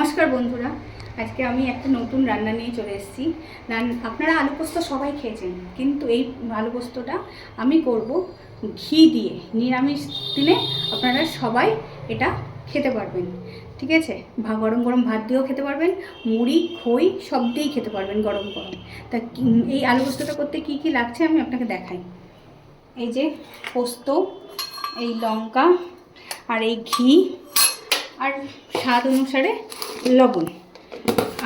নমস্কার বন্ধুরা, আজকে আমি একটা নতুন রান্না নিয়ে চলে এসেছি। আপনারা আলু পোস্ত সবাই খেয়েছেন, কিন্তু এই আলু পোস্তটা আমি করব ঘি দিয়ে। নিরামিষ দিনে আপনারা সবাই এটা খেতে পারবেন, ঠিক আছে? গরম গরম ভাত দিয়েও খেতে পারবেন, মুড়ি খই সব দিয়েই খেতে পারবেন গরম গরম। তা এই আলু পোস্তটা করতে কি কি লাগছে আমি আপনাকে দেখাই। এই যে পোস্ত, এই লঙ্কা, আর এই ঘি, আর স্বাদ অনুসারে লবণ,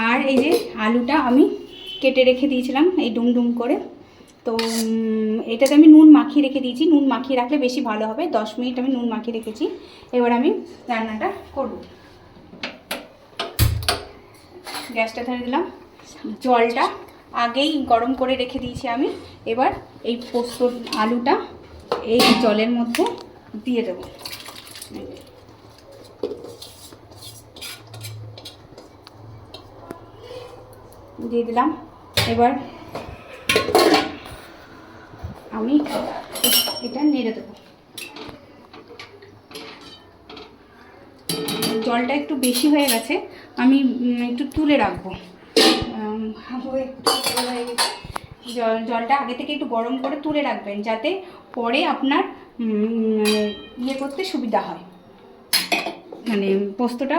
আর এই যে আলুটা আমি কেটে রেখে দিয়েছিলাম এই ডুম করে। তো এটাতে আমি নুন মাখিয়ে রেখে দিয়েছি, নুন মাখিয়ে রাখলে বেশি ভালো হবে। 10 মিনিট আমি নুন মাখিয়ে রেখেছি। এবার আমি রান্নাটা করব। গ্যাসটা ধরে দিলাম, জলটা আগেই গরম করে রেখে দিয়েছি আমি। এবার এই পোস্ত আলুটা এই জলের মধ্যে দিয়ে দেবো। দিয়ে দিলাম। এবার আমি এটা নেড়ে দেবো। জলটা একটু বেশি হয়ে গেছে, আমি একটু তুলে রাখবো। জলটা আগে থেকে একটু গরম করে তুলে রাখবেন, যাতে পরে আপনার ইয়ে করতে সুবিধা হয়। মানে পোস্তটা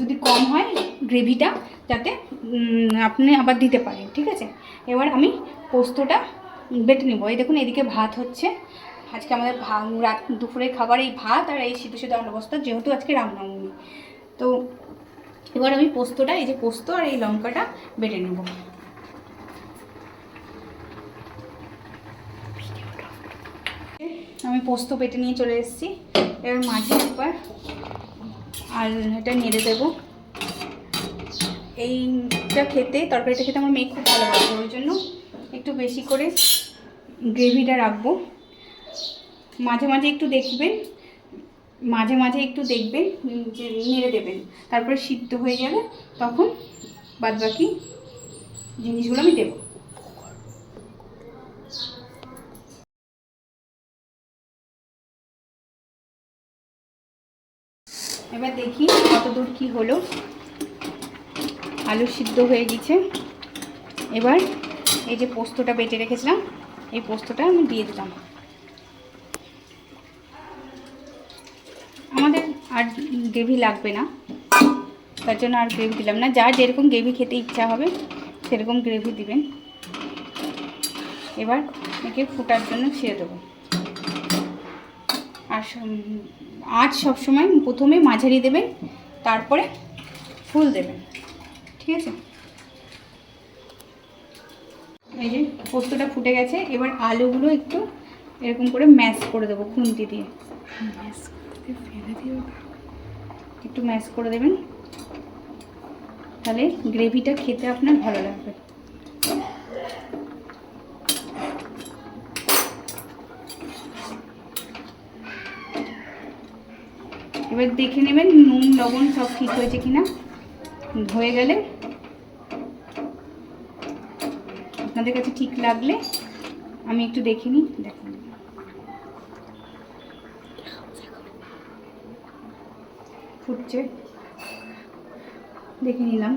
যদি কম হয়, গ্রেভিটা যাতে আপনি আবার দিতে পারেন, ঠিক আছে? এবার আমি পোস্তটা বেটে নেবো। এই দেখুন, এদিকে ভাত হচ্ছে। আজকে আমাদের রাত দুপুরের খাবার এই ভাত আর এই সিদ্ধ সিদ্ধ আলু পোস্ত, যেহেতু আজকে রামনবমী। তো এবার আমি পোস্তটা, এই যে পোস্ত আর এই লঙ্কাটা বেটে নেব। আমি পোস্ত বেটে নিয়ে চলে এসেছি। এবার মাঝে একবার আর এটা নেড়ে দেবো। এইটা খেতে, তরকারিটা খেতে আমার মেয়ে খুব ভালোবাসে, ওই জন্য একটু বেশি করে গ্রেভিটা রাখবো। মাঝে মাঝে একটু দেখবেন, যে নেড়ে দেবেন। তারপরে সিদ্ধ হয়ে যাবে, তখন বাদবাকি জিনিসগুলো আমি দেবো। এবার দেখি কতদূর কি হলো। আলু সিদ্ধ হয়ে গেছে। এবার এই যে পোস্তটা বেটে রেখেছিলাম, এই পোস্তটা আমি দিয়ে দিলাম। আমাদের আর গ্রেভি লাগবে না, তার জন্য আর গ্রেভি দিলাম না। যার যেরকম গ্রেভি খেতে ইচ্ছা হবে সেরকম গ্রেভি দিবেন। এবার একে ফোটার জন্য ছেড়ে দেবো। আর আঁচ সবসময় প্রথমে মাঝারি দেবেন, তারপরে ফুল দেবেন, ঠিক আছে? এই যে পোস্তটা ফুটে গেছে। এবার আলুগুলো একটু এরকম করে ম্যাশ করে দেবো খুন্তি দিয়ে। একটু ম্যাশ করে দেবেন, তাহলে গ্রেভিটা খেতে আপনার ভালো লাগবে। এবার দেখে নেবেন নুন লবণ সব ঠিক হয়েছে কিনা। হয়ে গেলে, আপনাদের কাছে ঠিক লাগলে আমি একটু দেখে নিই। দেখুন, ফুটছে, দেখে নিলাম।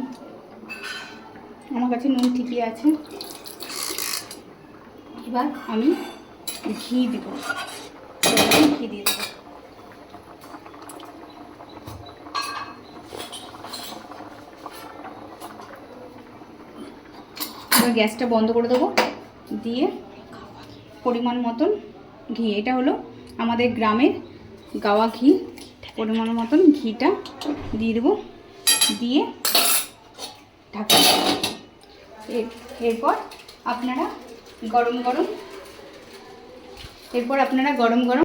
আমার কাছে নুন ঠিকই আছে। এবার আমি ঘি দেবো, ঘি দিয়ে দেবো। এবার গ্যাসটা বন্ধ করে দেবো, দিয়ে পরিমাণ মতন ঘি, এটা হলো আমাদের গ্রামের গাওয়া ঘি, পরিমাণ মতন ঘিটা দিয়ে দেবো। দিয়ে ঢাকা। এরপর আপনারা গরম গরম